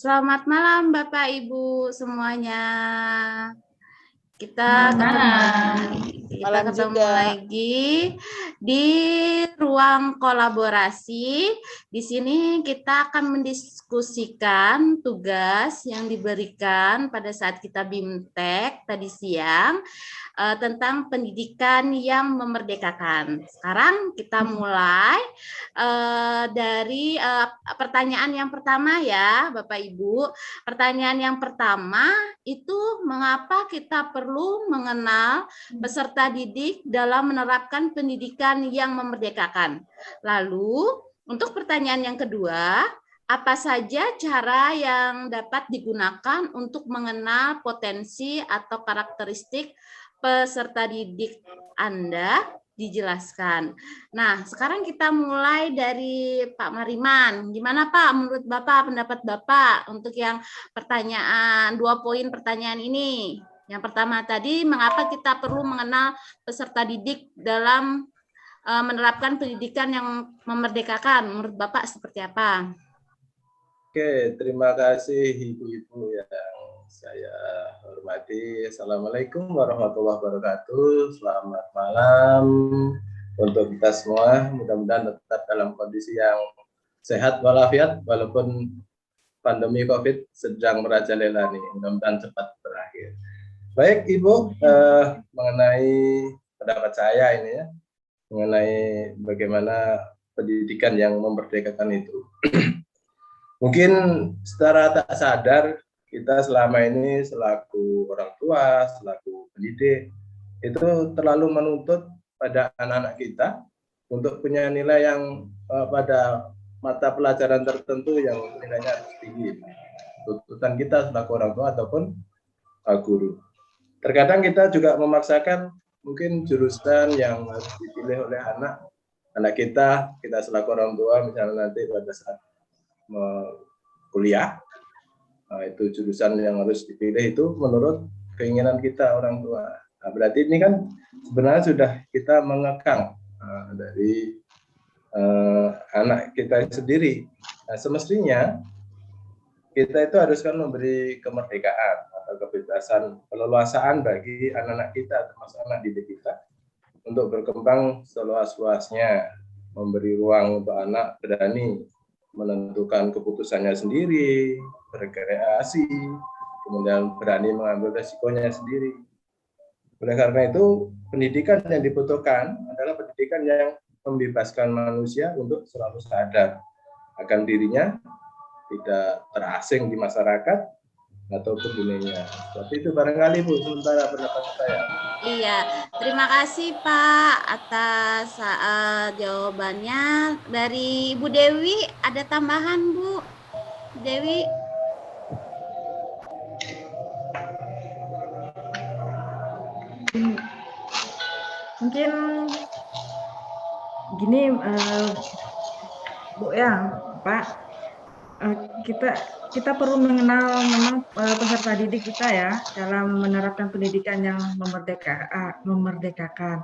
Selamat malam Bapak Ibu semuanya. Kita ketemu lagi di ruang kolaborasi. Di sini kita akan mendiskusikan tugas yang diberikan pada saat kita BIMTEK tadi siang tentang pendidikan yang memerdekakan. Sekarang kita mulai dari pertanyaan yang pertama ya, Bapak Ibu. Pertanyaan yang pertama itu mengapa kita perlu mengenal peserta didik dalam menerapkan pendidikan yang memerdekakan. Lalu, untuk pertanyaan yang kedua, apa saja cara yang dapat digunakan untuk mengenal potensi atau karakteristik peserta didik Anda? Dijelaskan. Nah, sekarang kita mulai dari Pak Mariman. Gimana Pak, menurut Bapak, pendapat Bapak untuk yang pertanyaan, 2 poin pertanyaan ini? Yang pertama tadi, mengapa kita perlu mengenal peserta didik dalam menerapkan pendidikan yang memerdekakan? Menurut Bapak seperti apa? Oke, terima kasih Ibu-Ibu yang saya hormati. Assalamualaikum warahmatullahi wabarakatuh. Selamat malam untuk kita semua. Mudah-mudahan tetap dalam kondisi yang sehat walafiat walaupun pandemi COVID sedang merajalela nih. Mudah-mudahan cepat berakhir. Baik Ibu, mengenai pendapat saya ini ya, mengenai bagaimana pendidikan yang memerdekakan itu. Mungkin secara tak sadar kita selama ini selaku orang tua, selaku pendidik, itu terlalu menuntut pada anak-anak kita untuk punya nilai yang pada mata pelajaran tertentu yang nilainya harus tinggi. Tuntutan kita selaku orang tua ataupun guru. Terkadang kita juga memaksakan mungkin jurusan yang harus dipilih oleh anak kita selaku orang tua, misalnya nanti pada saat kuliah, itu jurusan yang harus dipilih itu menurut keinginan kita orang tua. Nah, berarti ini kan sebenarnya sudah kita mengekang dari anak kita sendiri. Nah, semestinya kita itu harus kan memberi kemerdekaan atau kebebasan, keleluasaan bagi anak-anak kita, termasuk anak didik kita, untuk berkembang seluas-luasnya, memberi ruang untuk anak berani menentukan keputusannya sendiri, berkreasi, kemudian berani mengambil resikonya sendiri. Oleh karena itu, pendidikan yang dibutuhkan adalah pendidikan yang membebaskan manusia untuk selalu sadar akan dirinya, tidak terasing di masyarakat ataupun dunia. Seperti itu barangkali Bu, sementara pendapat saya. Iya, terima kasih Pak atas jawabannya. Dari Bu Dewi, ada tambahan Bu? Dewi? Mungkin gini Bu ya, Pak, kita perlu mengenal memang peserta didik kita ya dalam menerapkan pendidikan yang memerdekakan.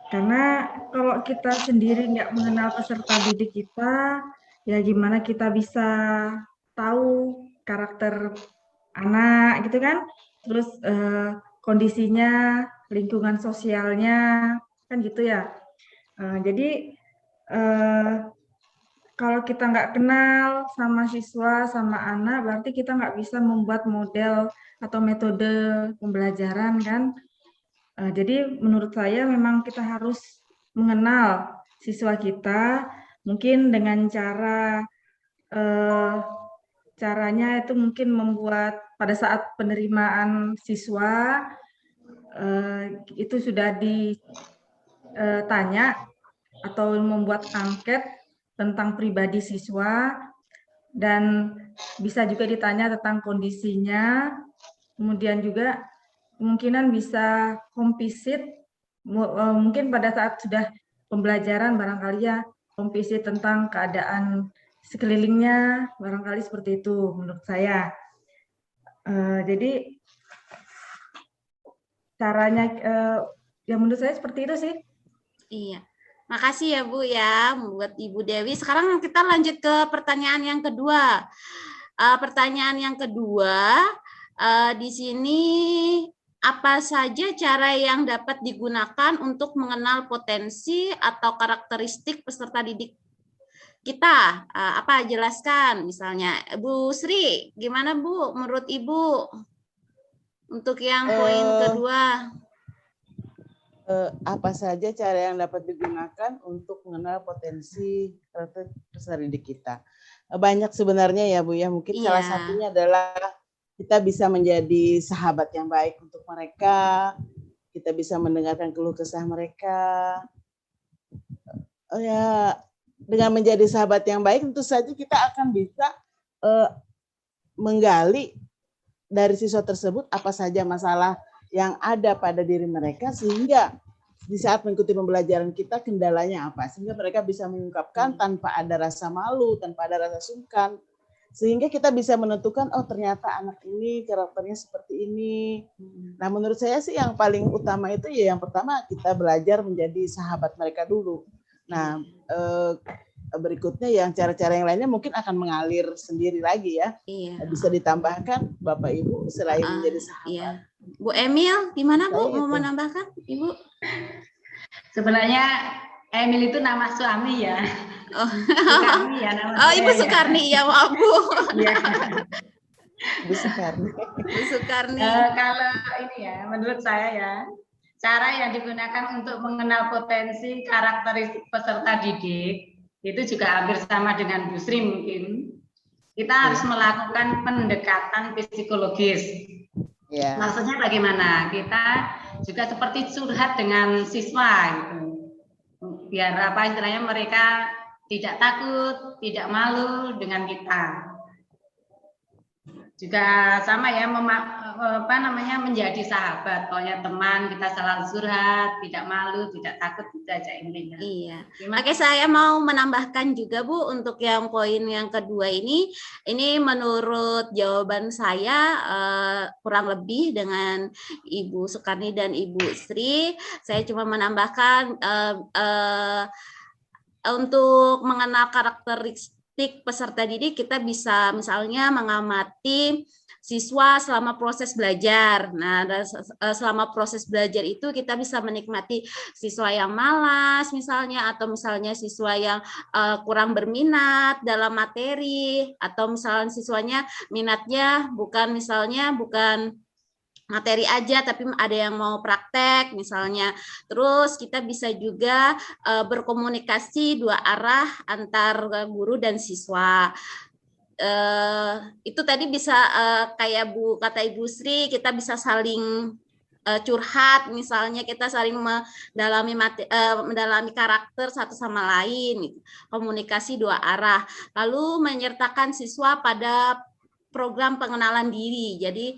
Karena kalau kita sendiri nggak mengenal peserta didik kita, ya gimana kita bisa tahu karakter anak gitu kan, terus kondisinya, lingkungan sosialnya, kan gitu ya. Jadi kalau kita nggak kenal sama siswa, sama anak, berarti kita nggak bisa membuat model atau metode pembelajaran kan. Jadi menurut saya memang kita harus mengenal siswa kita, mungkin dengan caranya itu mungkin membuat pada saat penerimaan siswa itu sudah ditanya atau membuat angket tentang pribadi siswa dan bisa juga ditanya tentang kondisinya, kemudian juga kemungkinan bisa kompisit, mungkin pada saat sudah pembelajaran barangkali ya kompisit tentang keadaan sekelilingnya, barangkali seperti itu menurut saya. Jadi caranya ya menurut saya seperti itu sih. Iya, makasih ya Bu ya buat Ibu Dewi. Sekarang kita lanjut ke pertanyaan yang kedua. pertanyaan yang kedua, di sini apa saja cara yang dapat digunakan untuk mengenal potensi atau karakteristik peserta didik kita? Apa jelaskan misalnya, Bu Sri, gimana Bu menurut Ibu untuk yang poin kedua? Apa saja cara yang dapat digunakan untuk mengenal potensi peserta didik kita? Banyak sebenarnya ya Bu ya, mungkin salah satunya adalah kita bisa menjadi sahabat yang baik untuk mereka, kita bisa mendengarkan keluh kesah mereka. Ya, dengan menjadi sahabat yang baik, tentu saja kita akan bisa menggali dari siswa tersebut apa saja masalah yang ada pada diri mereka, sehingga di saat mengikuti pembelajaran kita kendalanya apa, sehingga mereka bisa mengungkapkan tanpa ada rasa malu, tanpa ada rasa sungkan. Sehingga kita bisa menentukan, oh ternyata anak ini karakternya seperti ini. Nah menurut saya sih yang paling utama itu ya yang pertama kita belajar menjadi sahabat mereka dulu. Nah berikutnya yang cara-cara yang lainnya mungkin akan mengalir sendiri lagi ya. Bisa ditambahkan Bapak Ibu selain menjadi sahabat. Iya. Bu Emil, gimana Bu mau menambahkan Ibu? Sebenarnya Emil itu nama suami ya. Oh, Sukarni ya nama Ibu Sukarni ya, maaf Bu. Iya. Ibu Sukarni. Ibu Sukarni. Kalau ini ya, menurut saya ya, cara yang digunakan untuk mengenal potensi karakteristik peserta didik itu juga hampir sama dengan Bu Sri mungkin. Kita harus melakukan pendekatan psikologis. Yeah. Maksudnya bagaimana? Kita juga seperti curhat dengan siswa gitu. Biar apa istilahnya mereka tidak takut, tidak malu dengan kita. Juga sama ya, menjadi sahabat. Pokoknya teman, kita selalu curhat, tidak malu, tidak takut, itu aja intinya. Iya. Oke, saya mau menambahkan juga Bu untuk yang poin yang kedua ini menurut jawaban saya kurang lebih dengan Ibu Sukarni dan Ibu Sri. Saya cuma menambahkan untuk mengenal karakteristik peserta didik, kita bisa misalnya mengamati siswa selama proses belajar. Nah, selama proses belajar itu kita bisa menikmati siswa yang malas misalnya, atau misalnya siswa yang kurang berminat dalam materi, atau misalnya siswanya minatnya bukan materi aja, tapi ada yang mau praktek misalnya. Terus kita bisa juga berkomunikasi dua arah antar guru dan siswa. Itu tadi bisa kayak kata Ibu Sri, kita bisa saling curhat, misalnya kita saling mendalami karakter satu sama lain, komunikasi dua arah. Lalu menyertakan siswa pada program pengenalan diri. Jadi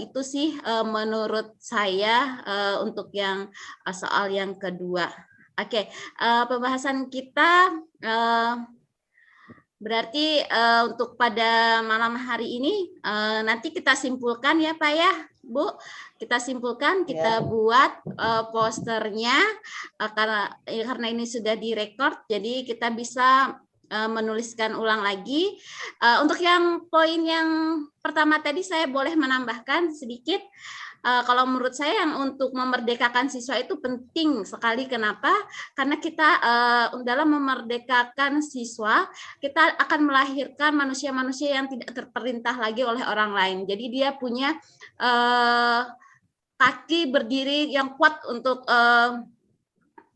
itu sih menurut saya untuk yang soal yang kedua. Oke, pembahasan kita berarti untuk pada malam hari ini nanti kita simpulkan ya Pak ya, Bu. Kita simpulkan, kita buat posternya karena ini sudah direkord, jadi kita bisa menuliskan ulang lagi. Untuk yang poin yang pertama tadi saya boleh menambahkan sedikit. Kalau menurut saya yang untuk memerdekakan siswa itu penting sekali. Kenapa? Karena kita dalam memerdekakan siswa, kita akan melahirkan manusia-manusia yang tidak terperintah lagi oleh orang lain. Jadi dia punya kaki berdiri yang kuat untuk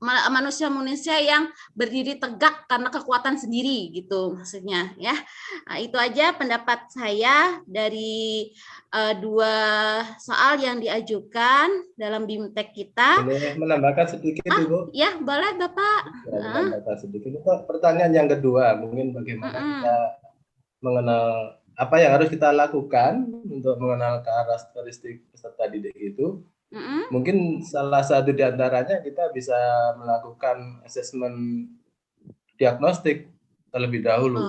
manusia-manusia yang berdiri tegak karena kekuatan sendiri gitu maksudnya ya. Nah, itu aja pendapat saya dari dua soal yang diajukan dalam BIMTEK kita. Boleh menambahkan sedikit Ibu? Ya boleh Bapak. Menambahkan sedikit. Pertanyaan yang kedua, mungkin bagaimana kita mengenal apa yang harus kita lakukan untuk mengenal karakteristik peserta didik itu. Mungkin salah satu di antaranya kita bisa melakukan asesmen diagnostik terlebih dahulu.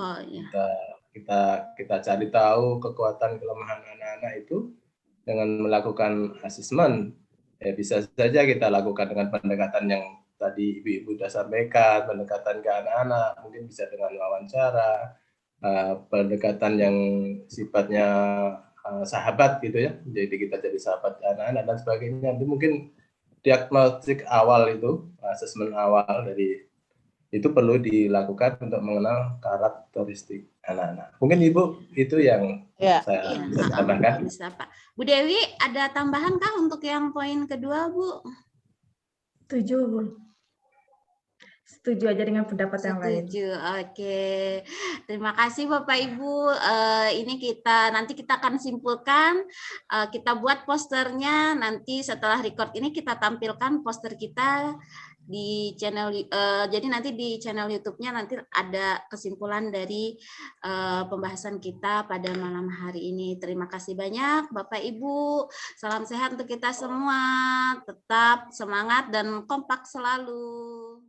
Kita cari tahu kekuatan kelemahan anak-anak itu dengan melakukan asesmen. Ya, bisa saja kita lakukan dengan pendekatan yang tadi Ibu-Ibu sudah sampaikan, pendekatan ke anak-anak, mungkin bisa dengan wawancara, pendekatan yang sifatnya sahabat gitu ya. Jadi kita jadi sahabat anak-anak dan sebagainya. Itu mungkin diagnostik awal itu, asesmen awal dari itu perlu dilakukan untuk mengenal karakteristik anak-anak. Mungkin Ibu itu yang saya bisa tambahkan. Bisa, Pak. Bu Dewi, ada tambahan kah untuk yang poin kedua, Bu? Setuju, Bu. Setuju aja dengan pendapat yang lain. Setuju, oke. Terima kasih Bapak Ibu. Ini nanti kita akan simpulkan. Kita buat posternya. Nanti setelah record ini kita tampilkan poster kita di channel. Jadi nanti di channel YouTube-nya nanti ada kesimpulan dari pembahasan kita pada malam hari ini. Terima kasih banyak Bapak Ibu. Salam sehat untuk kita semua. Tetap semangat dan kompak selalu.